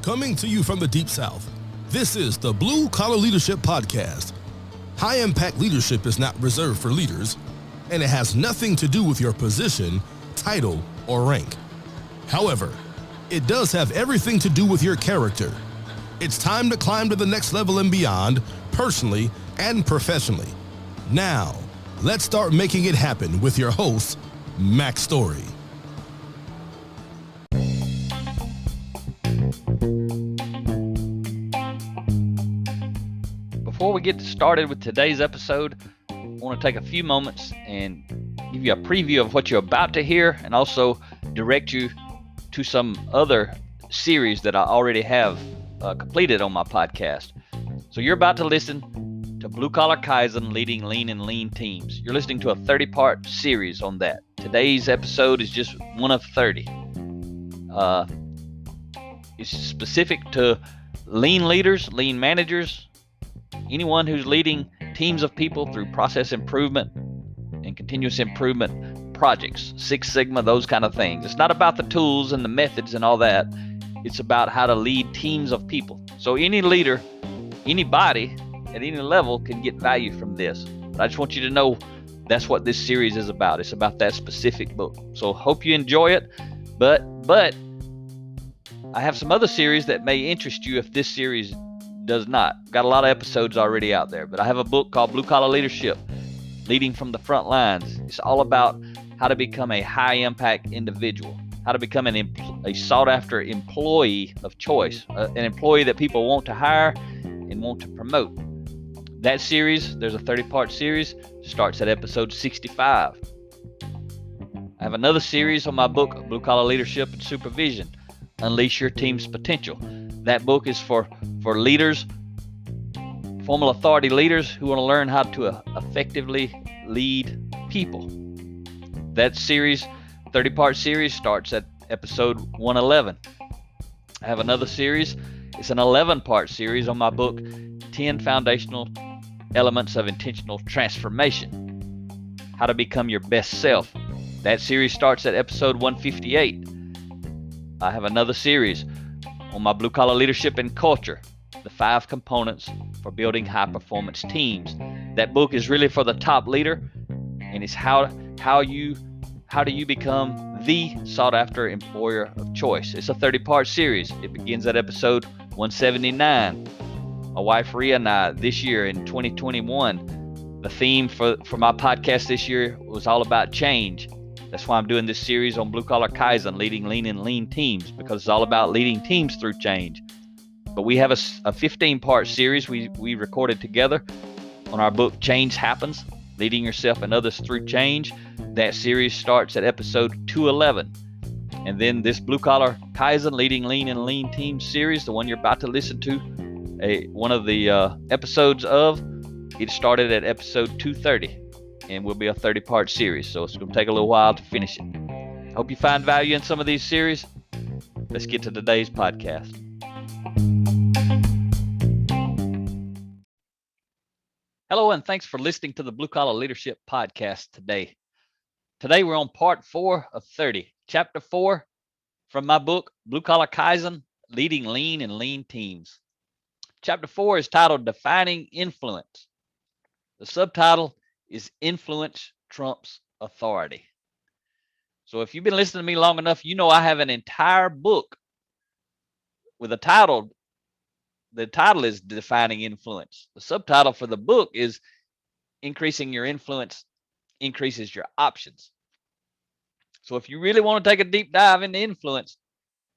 Coming to you from the Deep South, this is the Blue Collar Leadership Podcast. High-impact leadership is not reserved for leaders, and it has nothing to do with your position, title, or rank. However, it does have everything to do with your character. It's time to climb to the next level and beyond, personally and professionally. Now, let's start making it happen with your host, Mac Story. Before we get started with today's episode, I want to take a few moments and give you a preview of what you're about to hear and also direct you to some other series that I already have completed on my podcast. So you're about to listen to Blue Collar Kaizen, Leading Lean and Lean Teams. You're listening to a 30-part series on that. Today's episode is just one of 30. It's specific to lean leaders, lean managers, anyone who's leading teams of people through process improvement and continuous improvement projects, Six Sigma, those kind of things. It's not about the tools and the methods and all that. It's about how to lead teams of people. So any leader, anybody at any level can get value from this. But I just want you to know that's what this series is about. It's about that specific book. So hope you enjoy it. But I have some other series that may interest you if this series does not. Got a lot of episodes already out there, but I have a book called Blue Collar Leadership, Leading from the Front Lines. It's all about how to become a high impact individual, how to become a sought after employee of choice, an employee that people want to hire and want to promote. That series, there's a 30-part series, starts at episode 65. I have another series on my book, Blue Collar Leadership and Supervision, Unleash Your Team's Potential. That book is for leaders, formal authority leaders who want to learn how to effectively lead people. That series, 30-part series, starts at episode 111. I have another series. It's an 11-part series on my book, 10 Foundational Elements of Intentional Transformation, How to Become Your Best Self. That series starts at episode 158. I have another series on my Blue Collar Leadership and Culture, the 5 components for building high-performance teams. That book is really for the top leader, and it's how do you become the sought-after employer of choice. It's a 30-part series. It begins at episode 179. My wife Rhea and I, this year in 2021, the theme for my podcast this year was all about change. That's why I'm doing this series on Blue Collar Kaizen, Leading Lean and Lean Teams, because it's all about leading teams through change. But we have a 15-part series we recorded together on our book, Change Happens, Leading Yourself and Others Through Change. That series starts at episode 211. And then this Blue Collar Kaizen, Leading Lean and Lean Teams series, the one you're about to listen to, one of the episodes of, it started at episode 230. And will be a 30-part series, so it's going to take a little while to finish it. Hope you find value in some of these series. Let's get to today's podcast. Hello, and thanks for listening to the Blue Collar Leadership Podcast today. Today we're on part 4 of 30, chapter 4 from my book, Blue Collar Kaizen, Leading Lean and Lean Teams. Chapter 4 is titled Defining Influence. The subtitle is Influence Trumps Authority. So if you've been listening to me long enough, you know I have an entire book with a title. The title is Defining Influence. The subtitle for the book is Increasing Your Influence Increases Your Options. So if you really want to take a deep dive into influence,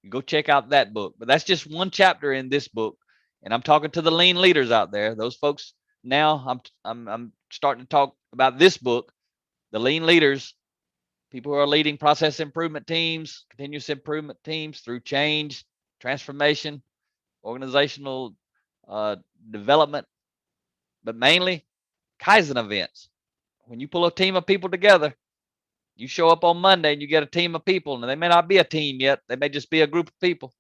go check out that book. But that's just one chapter in this book. And I'm talking to the lean leaders out there. Those folks now, I'm starting to talk about this book, the lean leaders, people who are leading process improvement teams, continuous improvement teams through change, transformation, organizational development, but mainly Kaizen events. When you pull a team of people together, you show up on Monday and you get a team of people, and they may not be a team yet. They may just be a group of people,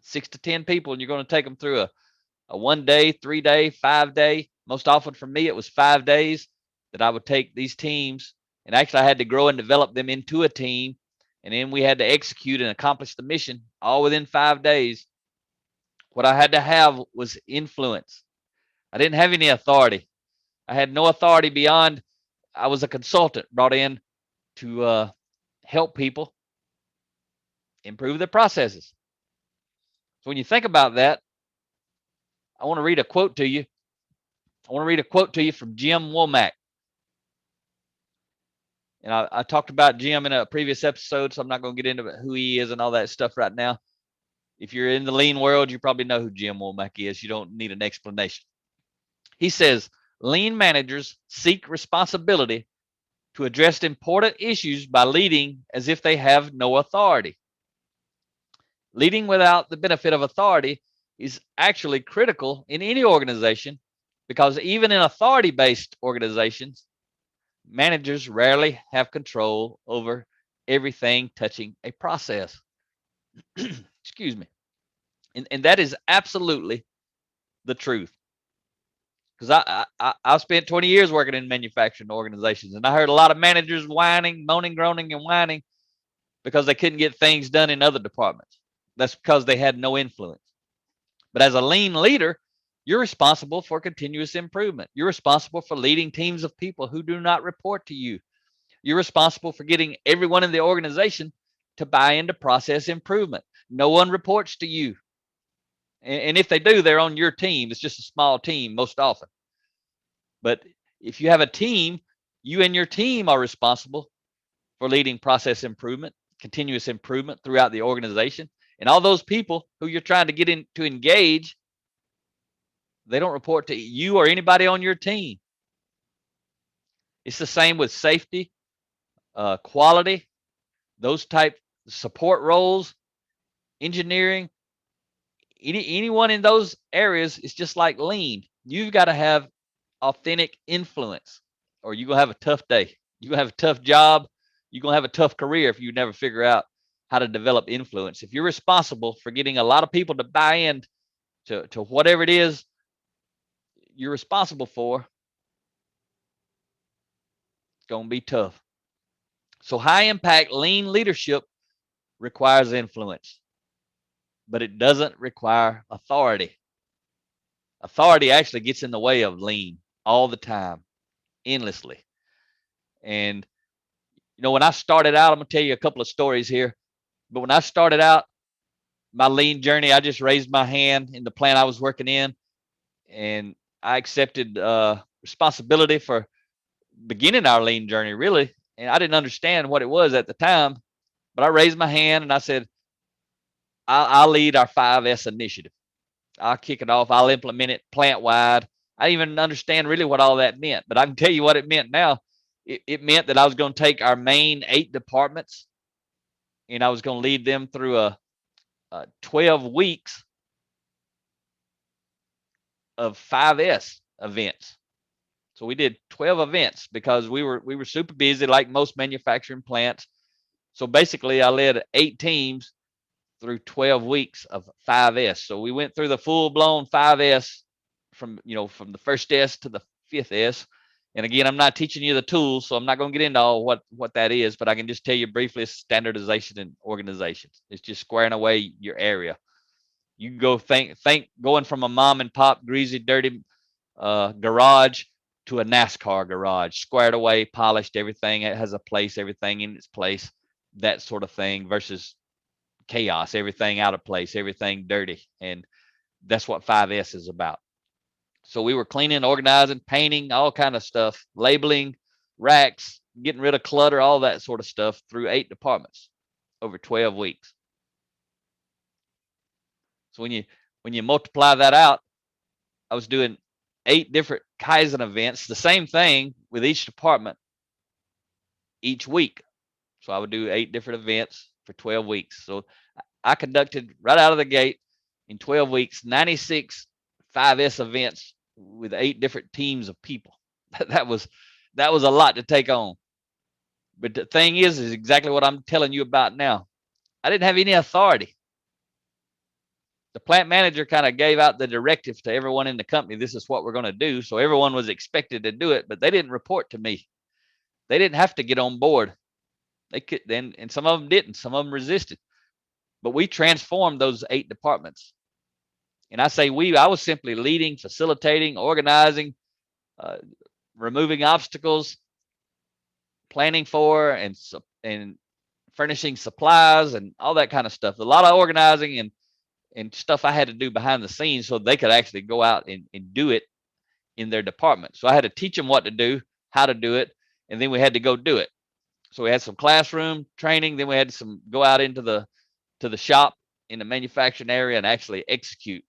6 to 10 people, and you're going to take them through a 1-day, 3-day, 5-day. Most often for me, it was 5 days that I would take these teams, and actually I had to grow and develop them into a team, and then we had to execute and accomplish the mission all within 5 days. What I had to have was influence. I didn't have any authority. I had no authority beyond I was a consultant brought in to help people improve their processes. So when you think about that, I want to read a quote to you. I want to read a quote to you from Jim Womack. And I talked about Jim in a previous episode, so I'm not going to get into who he is and all that stuff right now. If you're in the lean world, you probably know who Jim Womack is. You don't need an explanation. He says, lean managers seek responsibility to address important issues by leading as if they have no authority. Leading without the benefit of authority is actually critical in any organization, because even in authority-based organizations, managers rarely have control over everything touching a process. Excuse me. And that is absolutely the truth. Because I've spent 20 years working in manufacturing organizations, and I heard a lot of managers whining, moaning, groaning, and whining because they couldn't get things done in other departments. That's because they had no influence. But as a lean leader, you're responsible for continuous improvement. You're responsible for leading teams of people who do not report to you. You're responsible for getting everyone in the organization to buy into process improvement. No one reports to you. And if they do, they're on your team. It's just a small team most often. But if you have a team, you and your team are responsible for leading process improvement, continuous improvement throughout the organization. And all those people who you're trying to get in to engage, they don't report to you or anybody on your team. It's the same with safety, quality, those type support roles, engineering. Anyone in those areas is just like lean. You've got to have authentic influence, or you're going to have a tough day. You're going to have a tough job. You're going to have a tough career if you never figure out how to develop influence. If you're responsible for getting a lot of people to buy in to whatever it is you're responsible for, it's going to be tough. So high impact lean leadership requires influence, but it doesn't require authority. Authority actually gets in the way of lean all the time, endlessly. And, when I started out, I'm going to tell you a couple of stories here. But when I started out my lean journey, I just raised my hand in the plant I was working in, and I accepted responsibility for beginning our lean journey, really. And I didn't understand what it was at the time, but I raised my hand and I said, I'll lead our 5S initiative. I'll kick it off. I'll implement it plant-wide. I didn't even understand really what all that meant, but I can tell you what it meant now. It meant that I was going to take our main 8 departments, and I was going to lead them through a 12 weeks of 5S events. So we did 12 events because we were super busy, like most manufacturing plants. So basically, I led 8 teams through 12 weeks of 5S. So we went through the full-blown 5S from the first S to the 5th S. And again, I'm not teaching you the tools, so I'm not going to get into all what that is, but I can just tell you briefly, it's standardization in organizations. It's just squaring away your area. You can go think going from a mom and pop greasy, dirty garage to a NASCAR garage, squared away, polished, everything. It has a place, everything in its place, that sort of thing, versus chaos, everything out of place, everything dirty. And that's what 5S is about. So we were cleaning, organizing, painting, all kind of stuff, labeling, racks, getting rid of clutter, all that sort of stuff through 8 departments over 12 weeks. So when you multiply that out, I was doing 8 different Kaizen events, the same thing with each department each week. So I would do 8 different events for 12 weeks. So I conducted right out of the gate in 12 weeks, 96 5S events with 8 different teams of people. That was a lot to take on. But the thing is exactly what I'm telling you about now. I didn't have any authority. The plant manager kind of gave out the directive to everyone in the company. This is what we're going to do. So everyone was expected to do it, but they didn't report to me. They didn't have to get on board. They could then, and some of them didn't. Some of them resisted. But we transformed those 8 departments And I say we, I was simply leading, facilitating, organizing, removing obstacles, planning for and furnishing supplies and all that kind of stuff. A lot of organizing and stuff I had to do behind the scenes so they could actually go out and do it in their department. So I had to teach them what to do, how to do it, and then we had to go do it. So we had some classroom training, then we had some go out into the shop in the manufacturing area and actually execute.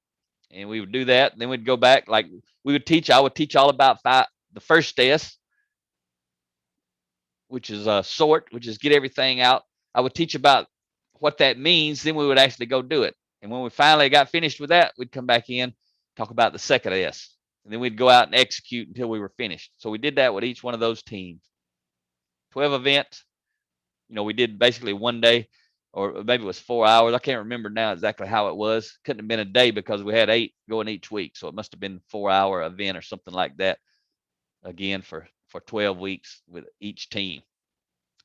And we would do that. And then we'd go back, like I would teach all about the first S, which is sort, which is get everything out. I would teach about what that means. Then we would actually go do it. And when we finally got finished with that, we'd come back in, talk about the second S. And then we'd go out and execute until we were finished. So we did that with each one of those teams. 12 events. We did basically one day, or maybe it was 4 hours. I can't remember now exactly how it was. Couldn't have been a day because we had 8 going each week. So it must have been a 4-hour event or something like that. Again, for 12 weeks with each team.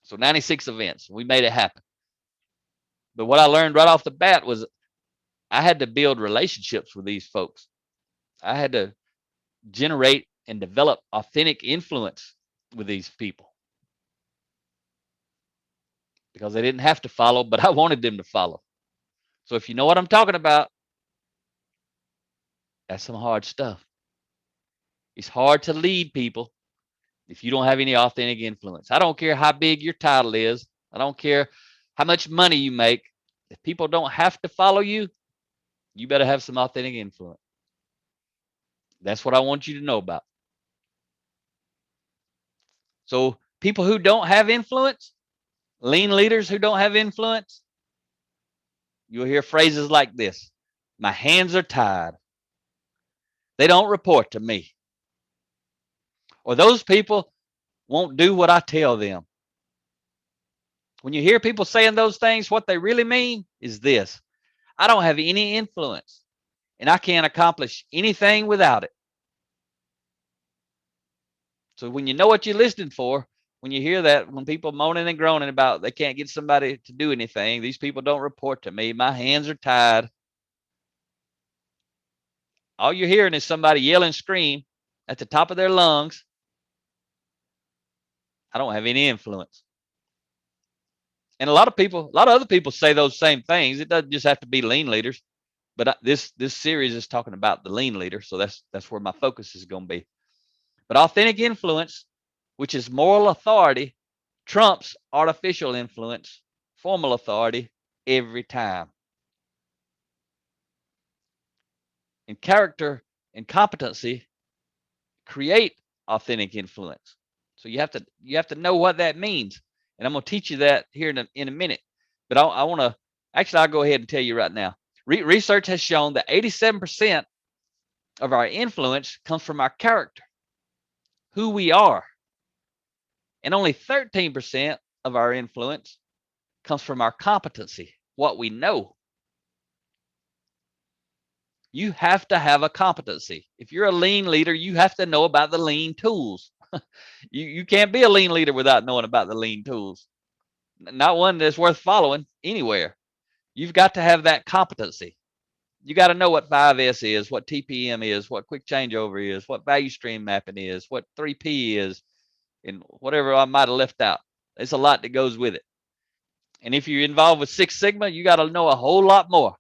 So 96 events. We made it happen. But what I learned right off the bat was I had to build relationships with these folks. I had to generate and develop authentic influence with these people. Because they didn't have to follow, but I wanted them to follow. So if you know what I'm talking about, that's some hard stuff. It's hard to lead people if you don't have any authentic influence. I don't care how big your title is. I don't care how much money you make. If people don't have to follow you, you better have some authentic influence. That's what I want you to know about. So people who don't have influence, lean leaders who don't have influence, you'll hear phrases like this: my hands are tied. They don't report to me. Or those people won't do what I tell them. When you hear people saying those things, what they really mean is this: I don't have any influence and I can't accomplish anything without it. So when you know what you're listening for, when you hear that, when people moaning and groaning about they can't get somebody to do anything, these people don't report to me, my hands are tied, all you're hearing is somebody yell and scream at the top of their lungs, I don't have any influence. And a lot of other people say those same things. It doesn't just have to be lean leaders, but this series is talking about the lean leader, so that's where my focus is going to be. But authentic influence, which is moral authority, trumps artificial influence, formal authority, every time. And character and competency create authentic influence. So you have to know what that means. And I'm going to teach you that here in a minute. But I want to, actually, I'll go ahead and tell you right now. Research has shown that 87% of our influence comes from our character, who we are. And only 13% of our influence comes from our competency, what we know. You have to have a competency. If you're a lean leader, you have to know about the lean tools. You can't be a lean leader without knowing about the lean tools. Not one that's worth following anywhere. You've got to have that competency. You got to know what 5S is, what TPM is, what quick changeover is, what value stream mapping is, what 3P is, and whatever I might have left out. There's a lot that goes with it. And if you're involved with Six Sigma, you got to know a whole lot more.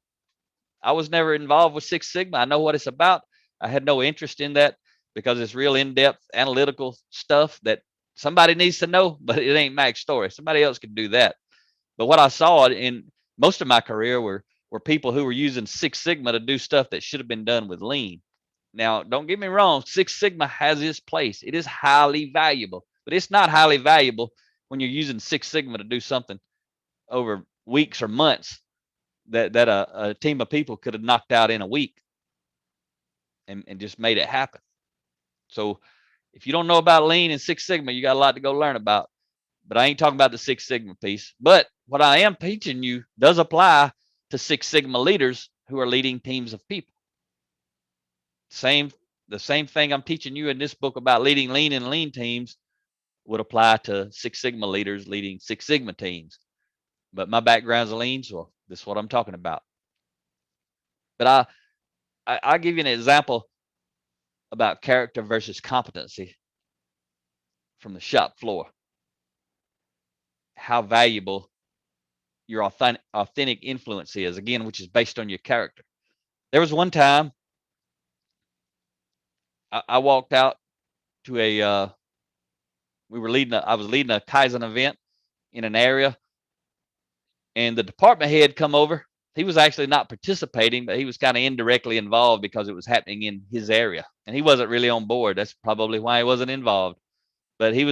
I was never involved with Six Sigma. I know what it's about. I had no interest in that because it's real in-depth analytical stuff that somebody needs to know, but it ain't Mac's story. Somebody else could do that. But what I saw in most of my career were people who were using Six Sigma to do stuff that should have been done with lean. Now, don't get me wrong. Six Sigma has its place. It is highly valuable, but it's not highly valuable when you're using Six Sigma to do something over weeks or months that a team of people could have knocked out in a week and just made it happen. So if you don't know about lean and Six Sigma, you got a lot to go learn about. But I ain't talking about the Six Sigma piece. But what I am teaching you does apply to Six Sigma leaders who are leading teams of people. The same thing I'm teaching you in this book about leading lean and lean teams would apply to Six Sigma leaders leading Six Sigma teams. But my background's lean, so this is what I'm talking about. But I'll give you an example about character versus competency from the shop floor. How valuable your authentic influence is, again, which is based on your character. There was one time I walked out to a I was leading a Kaizen event in an area, and the department head come over. He was actually not participating, but he was kind of indirectly involved because it was happening in his area, and he wasn't really on board. That's probably why he wasn't involved. But he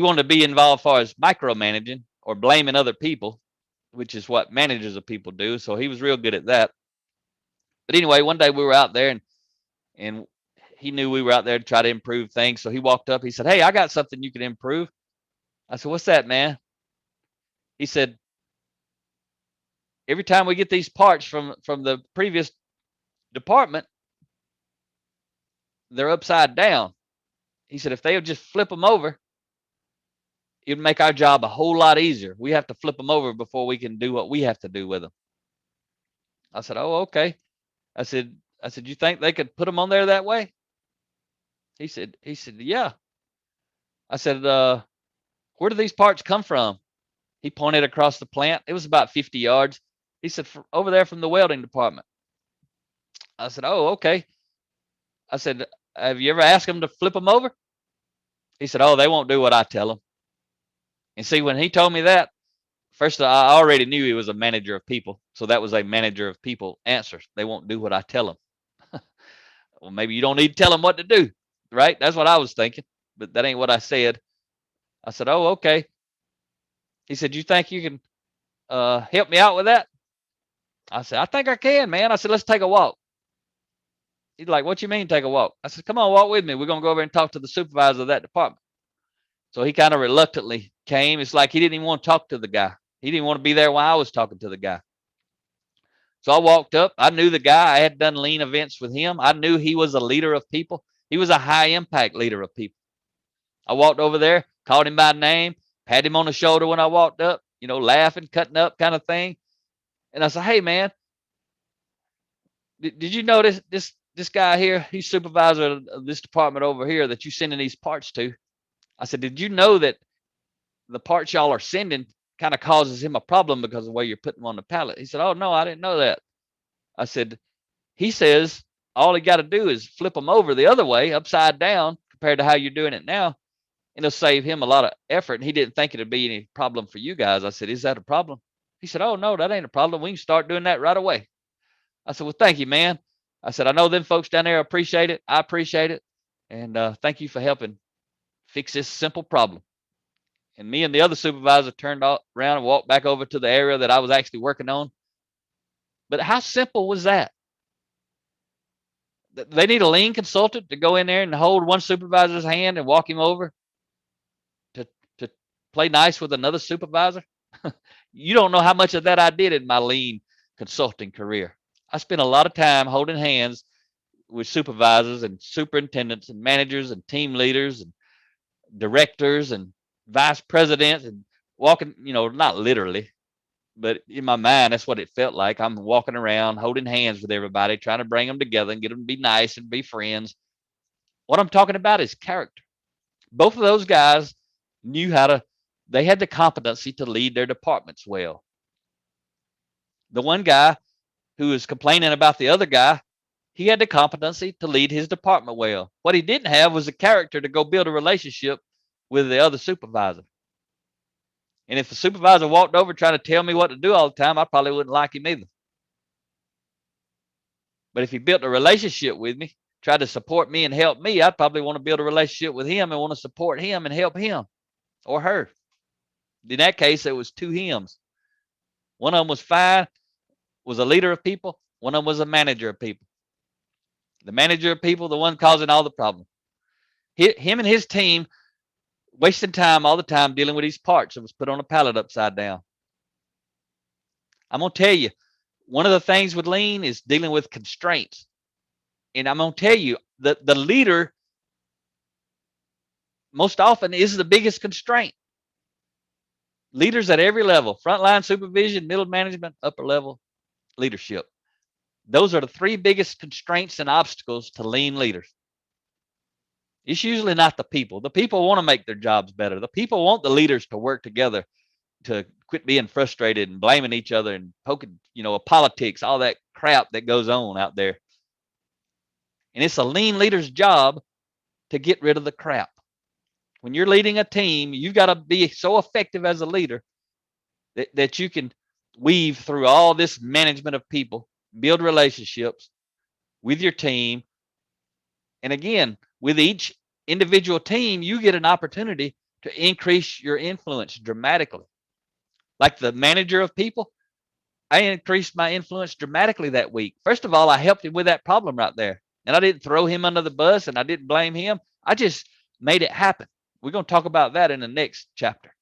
wanted to be involved as far as micromanaging or blaming other people, which is what managers of people do. So he was real good at that. But anyway, one day we were out there, and he knew we were out there to try to improve things. So he walked up. He said, "Hey, I got something you can improve." I said, "What's that, man?" He said, "Every time we get these parts from the previous department, they're upside down." He said, "If they would just flip them over, it would make our job a whole lot easier. We have to flip them over before we can do what we have to do with them." I said, "Oh, okay." I said, "You think they could put them on there that way?" He said, "Yeah." I said, "Where do these parts come from?" He pointed across the plant. It was about 50 yards. He said, "Over there from the welding department." I said, "Oh, okay." I said, "Have you ever asked them to flip them over?" He said, "Oh, they won't do what I tell them." And see, when he told me that, first I already knew he was a manager of people. So that was a manager of people answer. They won't do what I tell them. Well, maybe you don't need to tell them what to do, right? That's what I was thinking, but that ain't what I said. I said, "Oh, okay." He said, "You think you can help me out with that?" I said, "I think I can, man." I said, "Let's take a walk." He's like, "What you mean take a walk?" I said, "Come on, walk with me. We're going to go over and talk to the supervisor of that department." So he kind of reluctantly came. It's like he didn't even want to talk to the guy. He didn't want to be there while I was talking to the guy. So I walked up. I knew the guy. I had done lean events with him. I knew he was a leader of people. He was a high impact leader of people. I walked over there, called him by name, pat him on the shoulder when I walked up, laughing, cutting up kind of thing. And I said, "Hey, man, did you know this guy here, he's supervisor of this department over here that you sending these parts to?" I said, "Did you know that the parts y'all are sending kind of causes him a problem because of the way you're putting them on the pallet?" He said, "Oh, no, I didn't know that." I said, "He says all he got to do is flip them over the other way, upside down, compared to how you're doing it now. And it'll save him a lot of effort." And he didn't think it'd be any problem for you guys. I said, "Is that a problem?" He said, "Oh, no, that ain't a problem. We can start doing that right away." I said, "Well, thank you, man." I said, "I know them folks down there appreciate it. I appreciate it. And thank you for helping fix this simple problem." And me and the other supervisor turned around and walked back over to the area that I was actually working on. But how simple was that? They need a lean consultant to go in there and hold one supervisor's hand and walk him over to play nice with another supervisor. You don't know how much of that I did in my lean consulting career. I spent a lot of time holding hands with supervisors and superintendents and managers and team leaders and directors and vice presidents and walking, not literally, but in my mind, that's what it felt like. I'm walking around holding hands with everybody, trying to bring them together and get them to be nice and be friends. What I'm talking about is character. Both of those guys knew they had the competency to lead their departments well. The one guy who was complaining about the other guy, he had the competency to lead his department well. What he didn't have was the character to go build a relationship with the other supervisor. And if the supervisor walked over trying to tell me what to do all the time, I probably wouldn't like him either. But if he built a relationship with me, tried to support me and help me, I'd probably want to build a relationship with him and want to support him and help him or her. In that case, it was two hims. One of them was fine, was a leader of people. One of them was a manager of people. The manager of people, the one causing all the problems. Him and his team wasting time all the time dealing with these parts that was put on a pallet upside down. I'm going to tell you, one of the things with lean is dealing with constraints. And I'm going to tell you, the leader most often is the biggest constraint. Leaders at every level, frontline supervision, middle management, upper level leadership. Those are the three biggest constraints and obstacles to lean leaders. It's usually not the people. The people want to make their jobs better. The people want the leaders to work together, to quit being frustrated and blaming each other and poking, politics, all that crap that goes on out there. And it's a lean leader's job to get rid of the crap. When you're leading a team, you've got to be so effective as a leader that you can weave through all this management of people, build relationships with your team. And again, with each individual team, you get an opportunity to increase your influence dramatically. Like the manager of people, I increased my influence dramatically that week. First of all, I helped him with that problem right there. And I didn't throw him under the bus and I didn't blame him. I just made it happen. We're going to talk about that in the next chapter.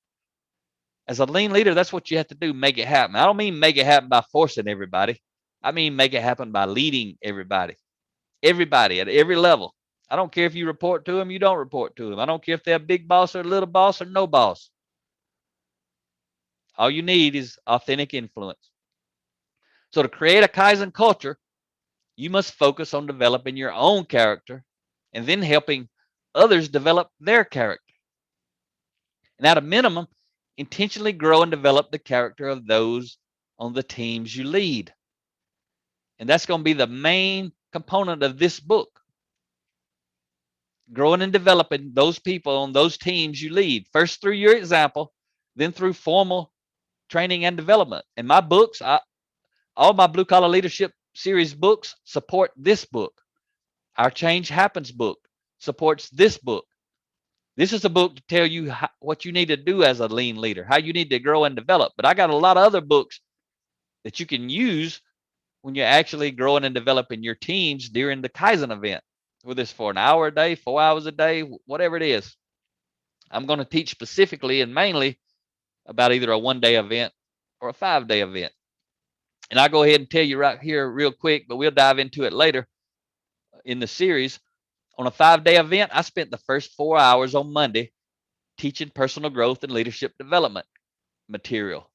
As a lean leader, that's what you have to do, make it happen. I don't mean make it happen by forcing everybody. I mean make it happen by leading everybody at every level. I don't care if you report to them, you don't report to them. I don't care if they're a big boss or a little boss or no boss. All you need is authentic influence. So to create a Kaizen culture, you must focus on developing your own character and then helping others develop their character. And at a minimum, intentionally grow and develop the character of those on the teams you lead. And that's going to be the main component of this book. Growing and developing those people on those teams you lead, first through your example, then through formal training and development. And my books, all my Blue Collar Leadership series books support this book. Our Change Happens book supports this book. This is a book to tell you what you need to do as a lean leader, how you need to grow and develop. But I got a lot of other books that you can use when you're actually growing and developing your teams during the Kaizen event, whether it's for an hour a day, 4 hours a day, whatever it is. I'm going to teach specifically and mainly about either a 1-day event or a 5-day event. And I'll go ahead and tell you right here real quick, but we'll dive into it later in the series. On a 5-day event, I spent the first 4 hours on Monday teaching personal growth and leadership development material.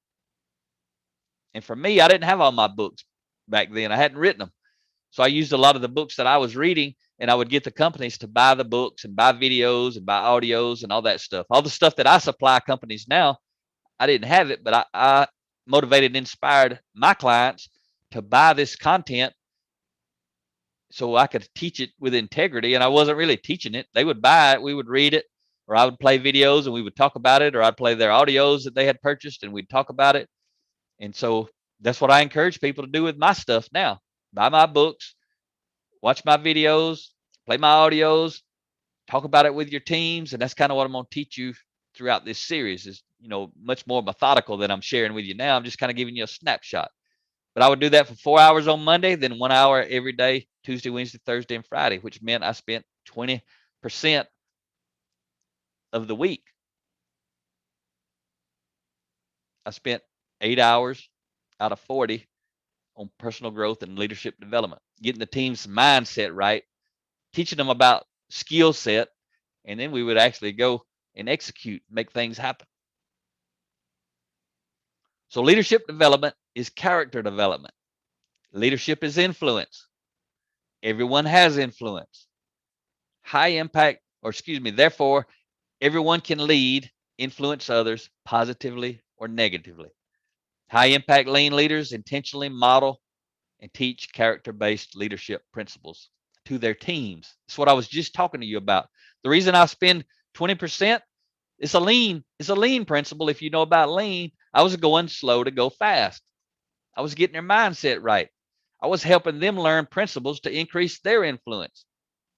And for me, I didn't have all my books back then. I hadn't written them. So I used a lot of the books that I was reading, and I would get the companies to buy the books and buy videos and buy audios and all that stuff. All the stuff that I supply companies now, I didn't have it, but I motivated and inspired my clients to buy this content so I could teach it with integrity. And I wasn't really teaching it. They would buy it, we would read it, or I would play videos and we would talk about it, or I'd play their audios that they had purchased and we'd talk about it. And so that's what I encourage people to do with my stuff now. Buy my books, watch my videos, play my audios, talk about it with your teams. And that's kind of what I'm going to teach you throughout this series. Is much more methodical than I'm sharing with you now. I'm just kind of giving you a snapshot. But I would do that for 4 hours on Monday, then 1 hour every day, Tuesday, Wednesday, Thursday, and Friday, which meant I spent 20% of the week. I spent 8 hours out of 40 on personal growth and leadership development, getting the team's mindset right, teaching them about skill set, and then we would actually go and execute, make things happen. So leadership development is character development. Leadership is influence. Everyone has influence. Therefore, everyone can lead, influence others positively or negatively. High impact lean leaders intentionally model and teach character-based leadership principles to their teams. That's what I was just talking to you about. The reason I spend 20%, it's a lean principle. If you know about lean, I was going slow to go fast. I was getting their mindset right. I was helping them learn principles to increase their influence.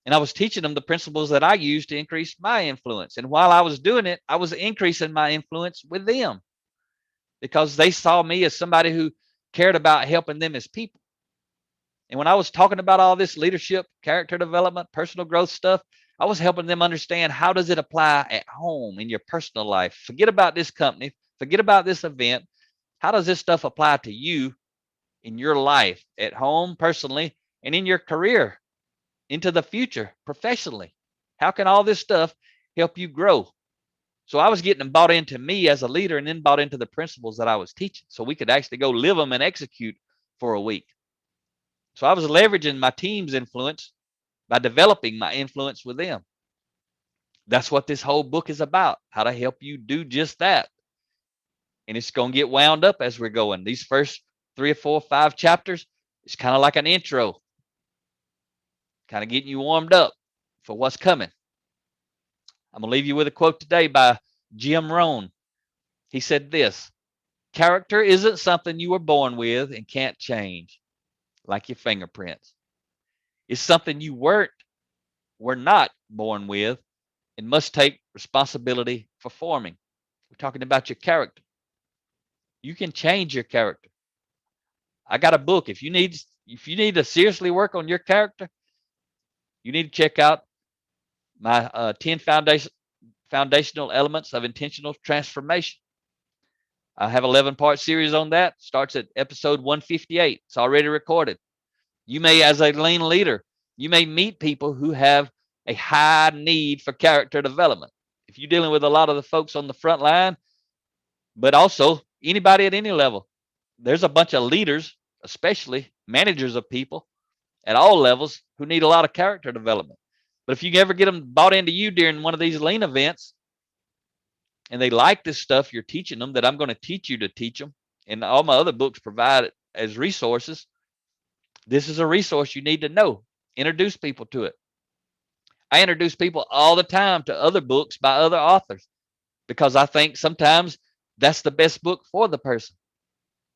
And I was teaching them the principles that I use to increase my influence. And while I was doing it, I was increasing my influence with them because they saw me as somebody who cared about helping them as people. And when I was talking about all this leadership, character development, personal growth stuff, I was helping them understand, how does it apply at home in your personal life? Forget about this company. Forget about this event. How does this stuff apply to you in your life, at home, personally, and in your career, into the future, professionally? How can all this stuff help you grow? So I was getting them bought into me as a leader and then bought into the principles that I was teaching so we could actually go live them and execute for a week. So I was leveraging my team's influence by developing my influence with them. That's what this whole book is about, how to help you do just that. And it's going to get wound up as we're going. These first 3 or 4 or 5 chapters, it's kind of like an intro, kind of getting you warmed up for what's coming. I'm going to leave you with a quote today by Jim Rohn. He said this: character isn't something you were born with and can't change, like your fingerprints. It's something you were not born with and must take responsibility for forming. We're talking about your character. You can change your character. I got a book. If you need to seriously work on your character, you need to check out my 10 foundational elements of intentional transformation. I have 11-part series on that. Starts at episode 158. It's already recorded. You may, as a lean leader, you may meet people who have a high need for character development. If you're dealing with a lot of the folks on the front line, but also anybody at any level, there's a bunch of leaders, especially managers of people at all levels, who need a lot of character development. But if you ever get them bought into you during one of these lean events, and they like this stuff you're teaching them, that I'm going to teach you to teach them, and all my other books provide it as resources, this is a resource you need to know. Introduce people to it. I introduce people all the time to other books by other authors because I think sometimes that's the best book for the person.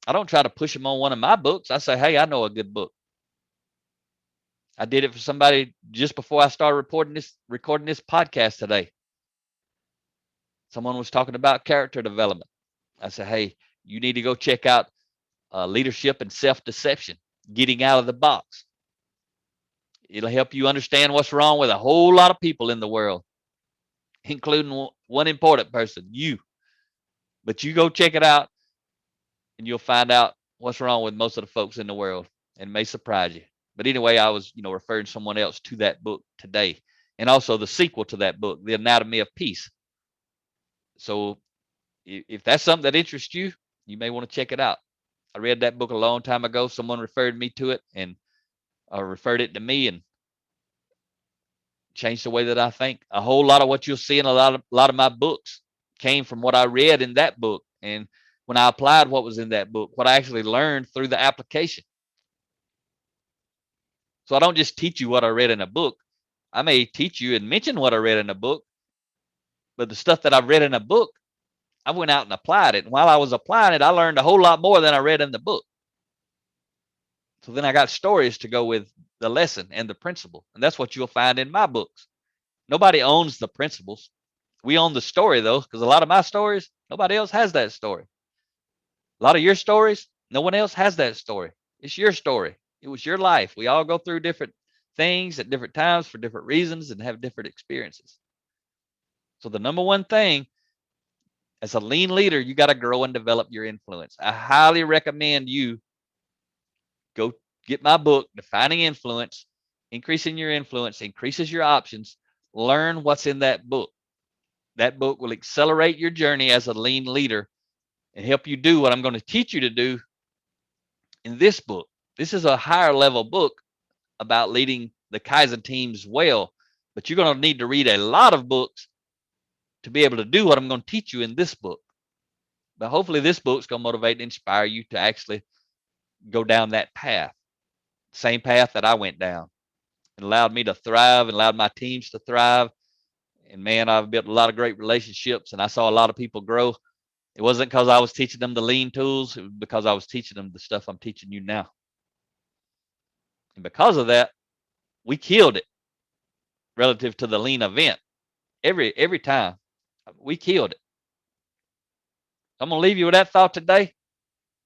I don't try to push them on one of my books. I say, hey, I know a good book. I did it for somebody just before I started recording this podcast today. Someone was talking about character development. I said, hey, you need to go check out Leadership and Self-Deception, Getting Out of the Box. It'll help you understand what's wrong with a whole lot of people in the world, including one important person, you. But you go check it out, and you'll find out what's wrong with most of the folks in the world, and it may surprise you. But anyway, I was, referring someone else to that book today, and also the sequel to that book, The Anatomy of Peace. So if that's something that interests you, you may want to check it out. I read that book a long time ago. Someone referred me to it and referred it to me and changed the way that I think. A whole lot of what you'll see in a lot of my books came from what I read in that book. And when I applied what was in that book, what I actually learned through the application. So I don't just teach you what I read in a book. I may teach you and mention what I read in a book, but the stuff that I've read in a book, I went out and applied it. And while I was applying it, I learned a whole lot more than I read in the book. So then I got stories to go with the lesson and the principle. And that's what you'll find in my books. Nobody owns the principles. We own the story, though, because a lot of my stories, nobody else has that story. A lot of your stories, no one else has that story. It's your story. It was your life. We all go through different things at different times for different reasons and have different experiences. So the number one thing, as a lean leader, you got to grow and develop your influence. I highly recommend you go get my book, Defining Influence. Increasing your influence increases your options. Learn what's in that book. That book will accelerate your journey as a lean leader and help you do what I'm going to teach you to do in this book. This is a higher level book about leading the Kaizen teams well, but you're going to need to read a lot of books to be able to do what I'm going to teach you in this book. But hopefully this book's going to motivate and inspire you to actually go down that path, same path that I went down. It allowed me to thrive and allowed my teams to thrive. And man, I've built a lot of great relationships and I saw a lot of people grow. It wasn't because I was teaching them the lean tools. It was because I was teaching them the stuff I'm teaching you now. And because of that, we killed it relative to the lean event. Every time we killed it. I'm going to leave you with that thought today.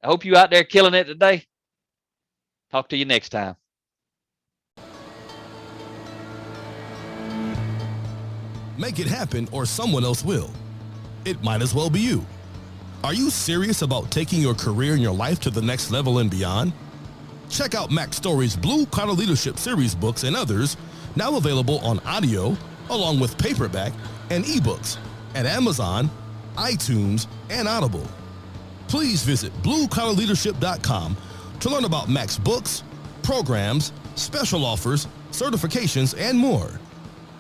I hope you out there killing it today. Talk to you next time. Make it happen or someone else will. It might as well be you. Are you serious about taking your career and your life to the next level and beyond? Check out Mac Story's Blue Collar Leadership series books and others, now available on audio, along with paperback and ebooks at Amazon, iTunes, and Audible. Please visit bluecollarleadership.com to learn about Mac's books, programs, special offers, certifications, and more.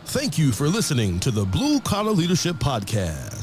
Thank you for listening to the Blue Collar Leadership Podcast.